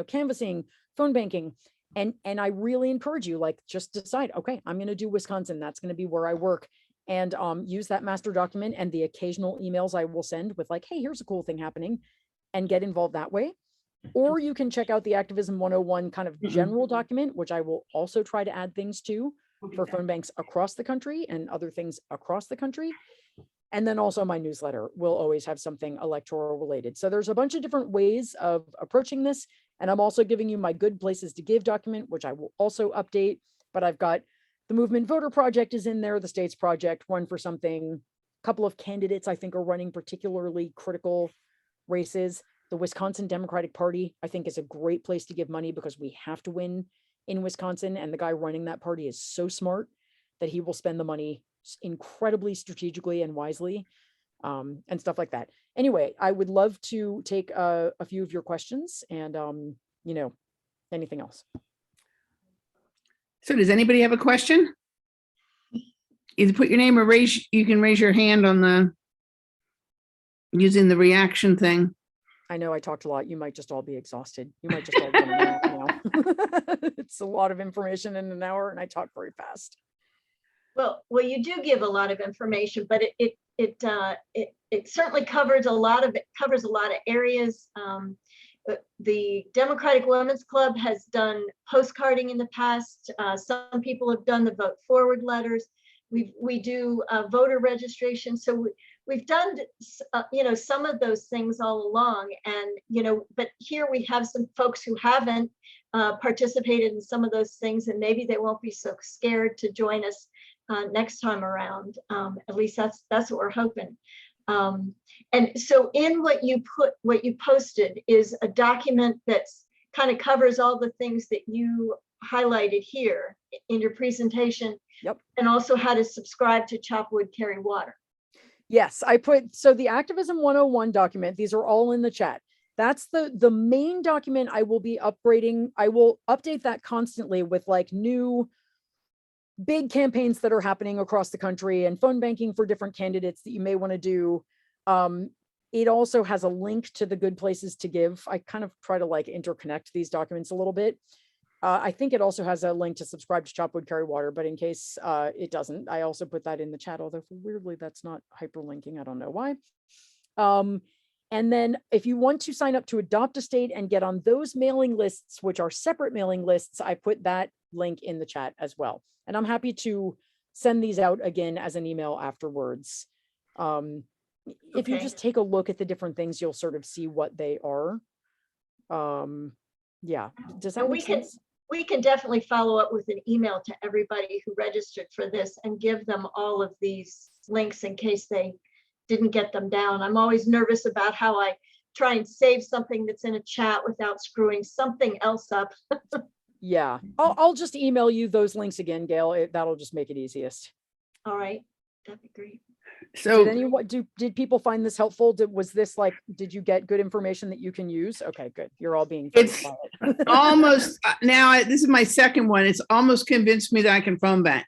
A: canvassing, phone banking. And I really encourage you, just decide, okay, I'm going to do Wisconsin. That's going to be where I work, and use that master document and the occasional emails I will send with hey, here's a cool thing happening, and get involved that way. Or you can check out the Activism 101 kind of general document, which I will also try to add things to for phone banks across the country and other things across the country. And then also my newsletter will always have something electoral related. So there's a bunch of different ways of approaching this. And I'm also giving you my Good Places to Give document, which I will also update. But I've got the Movement Voter Project is in there, the States Project, Run for Something. A couple of candidates I think are running particularly critical races. The Wisconsin Democratic Party, I think, is a great place to give money because we have to win in Wisconsin. And the guy running that party is so smart that he will spend the money incredibly strategically and wisely, and stuff like that. Anyway, I would love to take a few of your questions and, anything else.
K: So does anybody have a question? Either put your name or you can raise your hand on using the reaction thing.
A: I know I talked a lot. You might just all be exhausted. You might just all want to nap now. It's a lot of information in an hour, and I talk very fast.
L: Well, you do give a lot of information, but it certainly covers a lot of areas. The Democratic Women's Club has done postcarding in the past. Some people have done the vote forward letters. We do voter registration. So we've done some of those things all along, and but here we have some folks who haven't participated in some of those things, and maybe they won't be so scared to join us next time around. At least that's what we're hoping. And so in what you posted is a document that's kind of covers all the things that you highlighted here in your presentation.
A: Yep.
L: And also how to subscribe to Chop Wood, Carry Water.
A: Yes, I put, so the Activism 101 document, these are all in the chat. That's the main document I will be upgrading. I will update that constantly with like new big campaigns that are happening across the country and phone banking for different candidates that you may want to do. It also has a link to the good places to give. I kind of try to like interconnect these documents a little bit. I think it also has a link to subscribe to Chop Wood, Carry Water, but in case it doesn't, I also put that in the chat, although weirdly that's not hyperlinking. I don't know why. And then if you want to sign up to Adopt a State and get on those mailing lists, which are separate mailing lists, I put that link in the chat as well. And I'm happy to send these out again as an email afterwards. If you just take a look at the different things, you'll sort of see what they are. Yeah, does that make sense?
L: We can definitely follow up with an email to everybody who registered for this and give them all of these links in case they didn't get them down. I'm always nervous about how I try and save something that's in a chat without screwing something else up.
A: Yeah, I'll just email you those links again, Gail. That'll just make it easiest.
L: All right, that'd be great.
K: So
A: did people find this helpful? Was this like, did you get good information that you can use? Okay, good. You're all being very
K: it's
A: quiet.
K: almost now. This is my second one. It's almost convinced me that I can phone bank.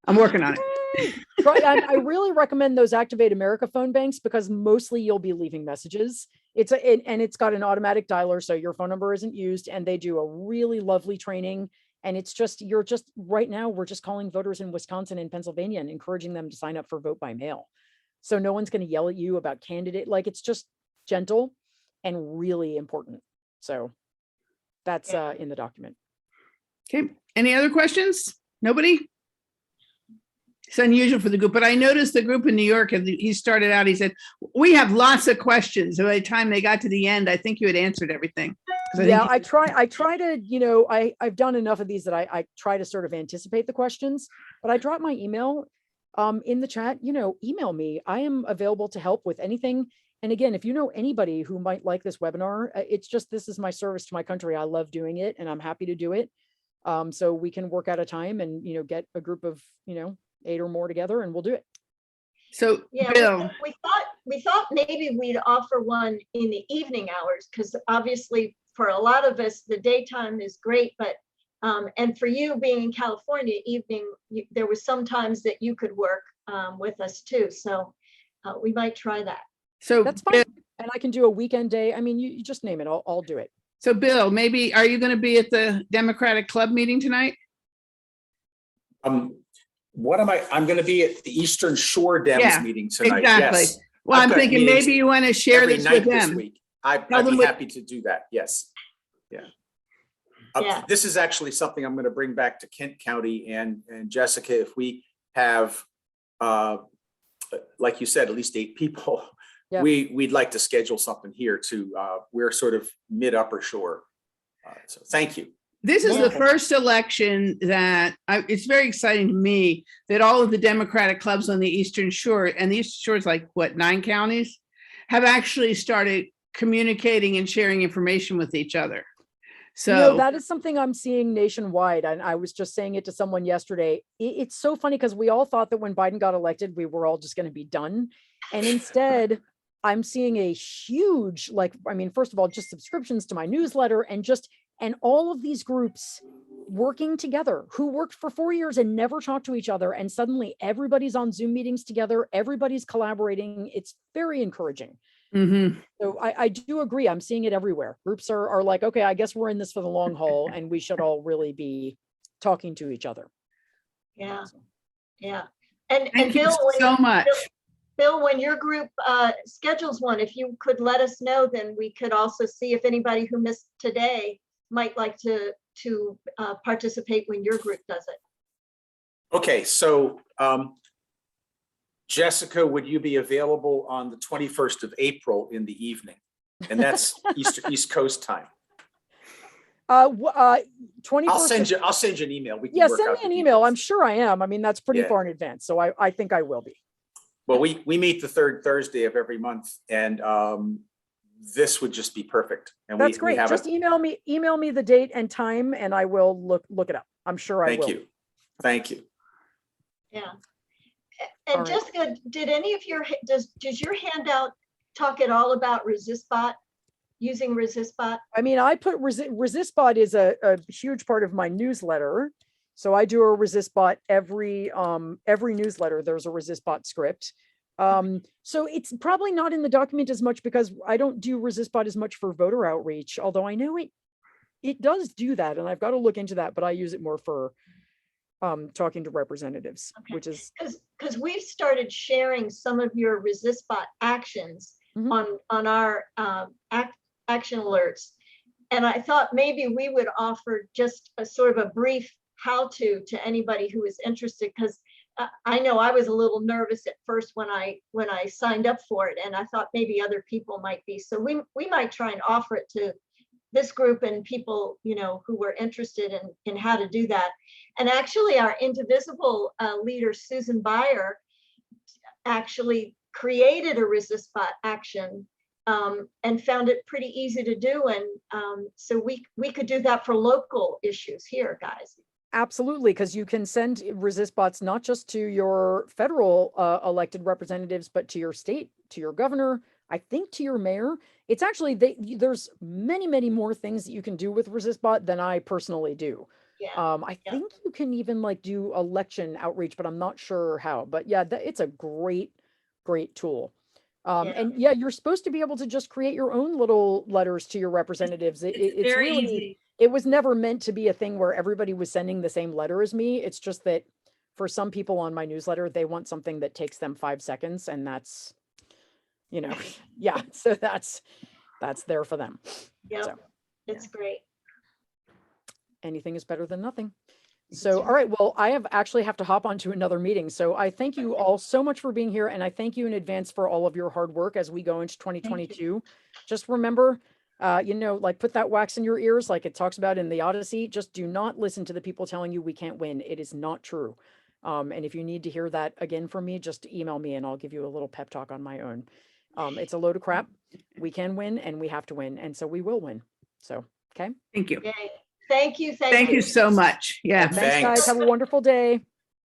K: I'm working on it.
A: I really recommend those Activate America phone banks because mostly you'll be leaving messages. And it's got an automatic dialer, so your phone number isn't used, and they do a really lovely training. And it's just, right now, we're just calling voters in Wisconsin and Pennsylvania and encouraging them to sign up for vote by mail. So no one's going to yell at you about candidate. Like, it's just gentle and really important. So that's in the document.
K: Okay. Any other questions? Nobody? It's unusual for the group, but I noticed the group in New York, he started out, he said, we have lots of questions. So by the time they got to the end, I think you had answered everything.
A: Yeah, I try to, I've done enough of these that I try to sort of anticipate the questions, but I drop my email in the chat, email me. I am available to help with anything. And again, if you know anybody who might like this webinar, it's just, this is my service to my country. I love doing it and I'm happy to do it. So we can work out a time and, get a group of, 8 or more together and we'll do it.
K: So
L: yeah,
K: Bill,
L: we thought maybe we'd offer one in the evening hours, because obviously for a lot of us, the daytime is great, but and for you being in California, evening, there was some times that you could work with us too. So we might try that.
K: So
A: that's fine. And I can do a weekend day. I mean, you just name it. I'll do it.
K: So Bill, maybe, are you going to be at the Democratic Club meeting tonight?
M: I'm going to be at the Eastern Shore Dems meeting tonight.
K: Exactly.
M: Yes.
K: Well, I'm thinking maybe you want to share this with them.
M: I'd be happy to do that. Yes. Yeah. This is actually something I'm going to bring back to Kent County, and Jessica, if we have, like you said, at least 8 people, we'd like to schedule something here too. We're sort of mid Upper Shore. So thank you.
K: This is the first election that it's very exciting to me that all of the Democratic clubs on the Eastern Shore, and the Eastern Shore is like, what, 9 counties, have actually started communicating and sharing information with each other. So
A: that is something I'm seeing nationwide. And I was just saying it to someone yesterday. It's so funny because we all thought that when Biden got elected, we were all just going to be done. And instead, I'm seeing a huge, first of all, just subscriptions to my newsletter and all of these groups working together who worked for 4 years and never talked to each other. And suddenly everybody's on Zoom meetings together. Everybody's collaborating. It's very encouraging.
K: Mm-hmm.
A: So I do agree. I'm seeing it everywhere. Groups are like, okay, I guess we're in this for the long haul and we should all really be talking to each other.
L: Yeah. Yeah. And
K: Thank
L: Bill,
K: you so much.
L: Bill, when your group schedules one, if you could let us know, then we could also see if anybody who missed today might like to participate when your group does it.
M: Okay, so Jessica, would you be available on the 21st of April in the evening? And that's East Coast time.
A: 21st.
M: I'll send you an email. We can
A: send me an email. I'm sure I am. I mean, that's pretty far in advance. So I think I will be.
M: Well, we meet the third Thursday of every month, and this would just be perfect. And
A: That's
M: we
A: great.
M: have
A: Just
M: it.
A: email me the date and time, and I will look it up. I'm sure I will.
M: Thank you. Thank you.
L: Yeah.
A: All
L: And
A: right.
L: Jessica, did any of your, does your handout talk at all about ResistBot, using ResistBot?
A: I mean, I put ResistBot is a huge part of my newsletter. So I do a ResistBot every newsletter. There's a ResistBot script. So it's probably not in the document as much because I don't do ResistBot as much for voter outreach, although I know it does do that, and I've got to look into that, but I use it more for talking to representatives,
L: Okay.
A: which is
L: because we've started sharing some of your ResistBot actions on our action alerts. And I thought maybe we would offer just a sort of a brief how-to to anybody who is interested, because I know I was a little nervous at first when I signed up for it, and I thought maybe other people might be. So we might try and offer it to this group and people, you know, who were interested in how to do that. And actually our Indivisible leader, Susan Beyer, actually created a ResistBot action and found it pretty easy to do. And so we could do that for local issues here, guys.
A: absolutely, because you can send ResistBots not just to your federal elected representatives, but to your state, to your governor, I think to your mayor. It's actually, there's many more things that you can do with ResistBot than I personally do.
L: Yeah.
A: I think you can even like do election outreach, but I'm not sure how. But yeah, it's a great tool. And yeah, you're supposed to be able to just create your own little letters to your representatives. It's
N: very
A: really
N: easy.
A: It was never meant to be a thing where everybody was sending the same letter as me. It's just that for some people on my newsletter, they want something that takes them 5 seconds, and that's, you know, yeah. So that's there for them.
L: Yeah,
A: so,
L: it's great.
A: Anything is better than nothing. So, all right, well, I actually have to hop onto another meeting. So I thank you all so much for being here, and I thank you in advance for all of your hard work as we go into 2022. Just remember, you know, like put that wax in your ears, like it talks about in the Odyssey. Just do not listen to the people telling you we can't win. It is not true. And if you need to hear that again from me, just email me and I'll give you a little pep talk on my own. It's a load of crap. We can win and we have to win. And so we will win. So, okay.
K: Thank you.
L: Yay. Thank you.
K: Thank you so much. Yeah.
A: Thanks, guys. Have a wonderful day.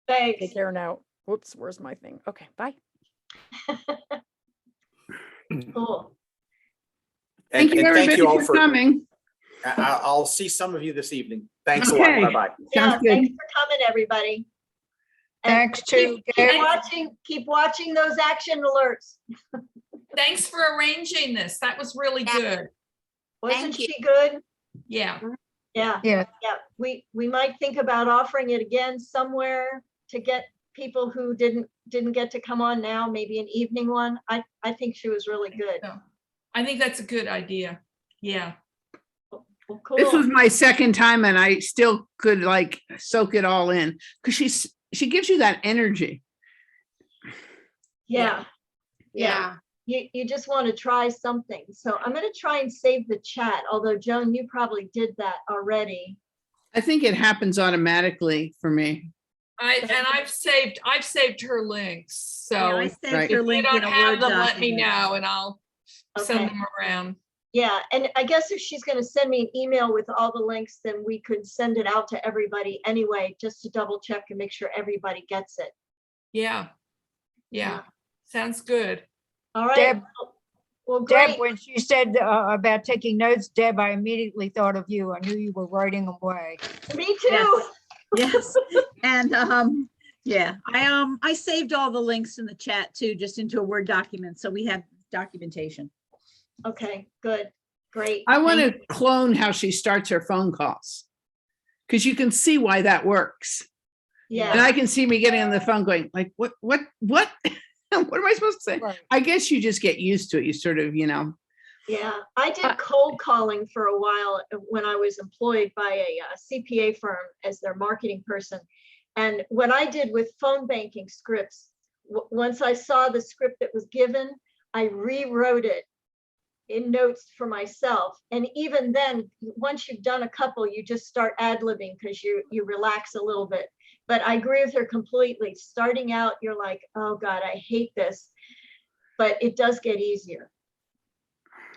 L: Thanks.
A: Take care now. Whoops, where's my thing? Okay, bye.
L: Cool.
K: Thank you, everybody, for coming.
M: I'll see some of you this evening. Thanks a
K: Okay.
M: lot. Bye-bye.
L: Yeah,
K: Sounds good.
L: thanks for coming, everybody. And
N: Thanks to
L: keep watching those action alerts.
N: Thanks for arranging this. That was really good.
L: Wasn't she good?
N: Yeah.
L: Yeah.
N: Yeah.
L: We might think about offering it again somewhere to get people who didn't get to come on now, maybe an evening one. I think she was really good.
N: I think that's a good idea. Yeah.
L: Well, cool.
K: This was my second time and I still could like soak it all in because she gives you that energy.
L: Yeah. You just want to try something. So I'm going to try and save the chat. Although Joan, you probably did that already.
K: I think it happens automatically for me.
N: I've saved her links. So
O: Yeah, I saved her
N: if
O: link
N: you
O: in
N: don't
O: a
N: have
O: Word
N: them, let me
O: document.
N: know and I'll send
L: Okay.
N: them around.
L: Yeah, and I guess if she's going to send me an email with all the links, then we could send it out to everybody anyway, just to double check and make sure everybody gets it.
N: Yeah. Yeah. Sounds good.
L: All right.
P: Deb,
L: Well, great.
P: Deb, when she said about taking notes, Deb, I immediately thought of you. I knew you were writing away.
L: Me too.
O: Yes. And yeah, I saved all the links in the chat too, just into a Word document. So we have documentation.
L: Okay, good. Great.
K: I want
L: Thank
K: to clone how she starts her phone calls because you can see why that works.
L: Yeah.
K: And I can see me getting on the phone going like, what, what am I supposed to say?
A: Right.
K: I guess you just get used to it. You sort of, you know.
L: Yeah, I did cold calling for a while when I was employed by a CPA firm as their marketing person. And what I did with phone banking scripts, once I saw the script that was given, I rewrote it in notes for myself. And even then, once you've done a couple, you just start ad-libbing because you relax a little bit. But I agree with her completely. Starting out, you're like, oh God, I hate this. But it does get easier.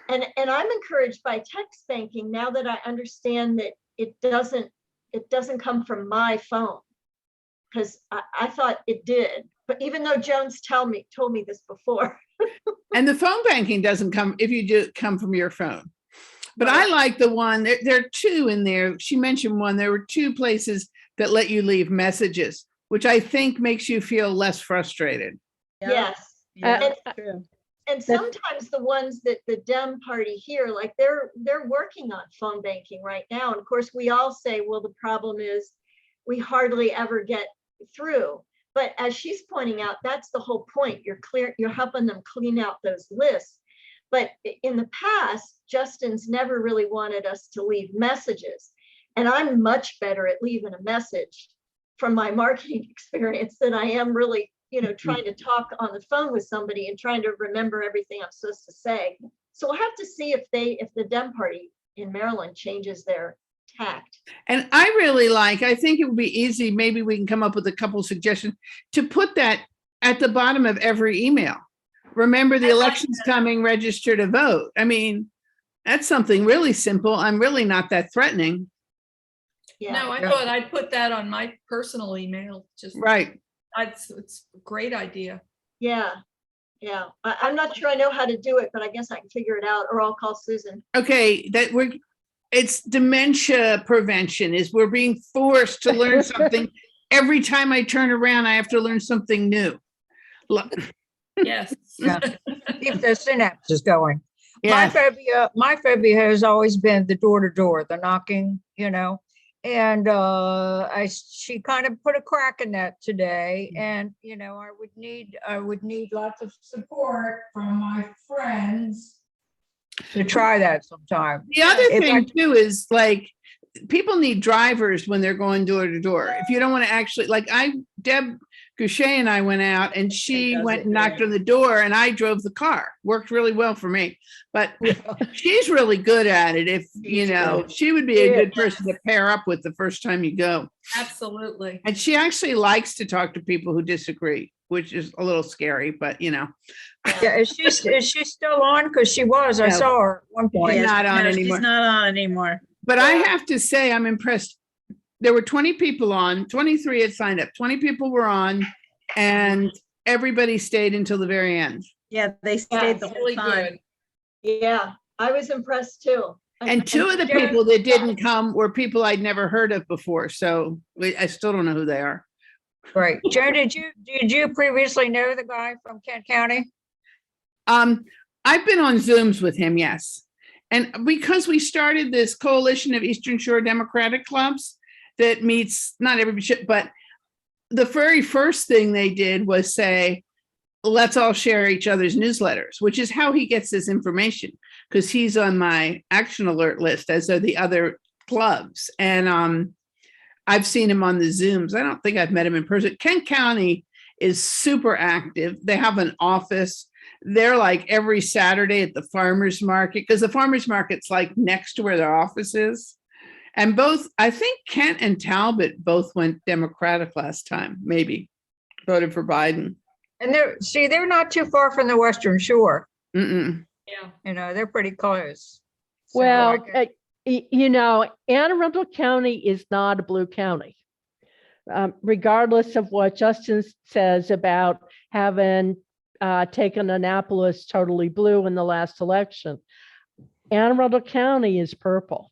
L: And I'm encouraged by text banking now that I understand that it doesn't come from my phone, because I thought it did. But even though Jones told me this before.
K: And the phone banking doesn't come, if you do come from your phone. But I like the one, there are two in there. She mentioned one, there were two places that let you leave messages, which I think makes you feel less frustrated.
L: Yes.
O: Yeah, true.
L: And sometimes the ones that the Dem party here, like they're working on phone banking right now. And of course, we all say, well, the problem is we hardly ever get through. But as she's pointing out, that's the whole point. You're helping them clean out those lists. But in the past, Justin's never really wanted us to leave messages. And I'm much better at leaving a message from my marketing experience than I am really, trying to talk on the phone with somebody and trying to remember everything I'm supposed to say. So we'll have to see if the Dem party in Maryland changes their tact.
K: And I think it would be easy, maybe we can come up with a couple suggestions to put that at the bottom of every email. Remember, the election's coming, register to vote. I mean, that's something really simple. I'm really not that threatening.
L: Yeah.
N: No, I thought I'd put that on my personal email. Just
K: right.
N: It's a great idea.
L: Yeah. Yeah. I'm not sure I know how to do it, but I guess I can figure it out, or I'll call Susan.
K: Okay, it's dementia prevention. We're being forced to learn something. Every time I turn around, I have to learn something new.
N: Yes.
P: Yeah. Keep those synapses going.
K: Yeah.
P: My phobia has always been the door to door, the knocking, and she kind of put a crack in that today. And I would need lots of support from my friends to try that sometime.
K: The other thing too is like people need drivers when they're going door to door. If you don't want to actually, Deb Goucher and I went out and she went and knocked on the door and I drove the car. Worked really well for me. But she's really good at it. If she would be a good person to pair up with the first time you go.
N: Absolutely.
K: And she actually likes to talk to people who disagree, which is a little scary, but
P: Yeah, is she still on? Because she was. I saw her at one point.
K: She's not on
O: anymore. She's not on anymore.
K: But I have to say, I'm impressed. There were 20 people on, 23 had signed up, 20 people were on, and everybody stayed until the very end.
O: Yeah, they stayed the whole
N: really
O: time.
N: good.
L: Yeah, I was impressed too.
K: And two of the people that didn't come were people I'd never heard of before. So I still don't know who they are.
P: Right. Joe, did you previously know the guy from Kent County?
K: I've been on Zooms with him, yes. And because we started this coalition of Eastern Shore Democratic clubs that meets, not everybody, but the very first thing they did was say, let's all share each other's newsletters, which is how he gets his information, because he's on my action alert list, as are the other clubs. And I've seen him on the Zooms. I don't think I've met him in person. Kent County is super active. They have an office. They're like every Saturday at the farmer's market, because the farmer's market's like next to where their office is. And both, I think Kent and Talbot both went Democratic last time, maybe voted for Biden.
P: And they're not too far from the Western Shore.
K: Mm-mm.
N: Yeah.
P: They're pretty close. So
Q: Well, Anne Arundel County is not a blue county. Regardless of what Justin says about having taken Annapolis totally blue in the last election, Anne Arundel County is purple.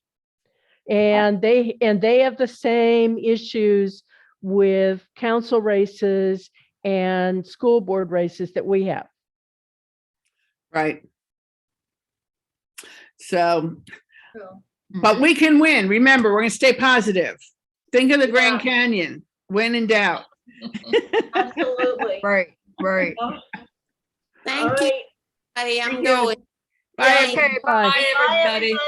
Q: And they have the same issues with council races and school board races that we have.
K: Right. So, but we can win. Remember, we're going to stay positive. Think of the Grand Canyon. When in doubt.
L: Absolutely.
P: Right.
R: Thank you.
L: Right.
R: I'm going.
K: Bye.
P: Okay, bye.
N: Bye, everybody.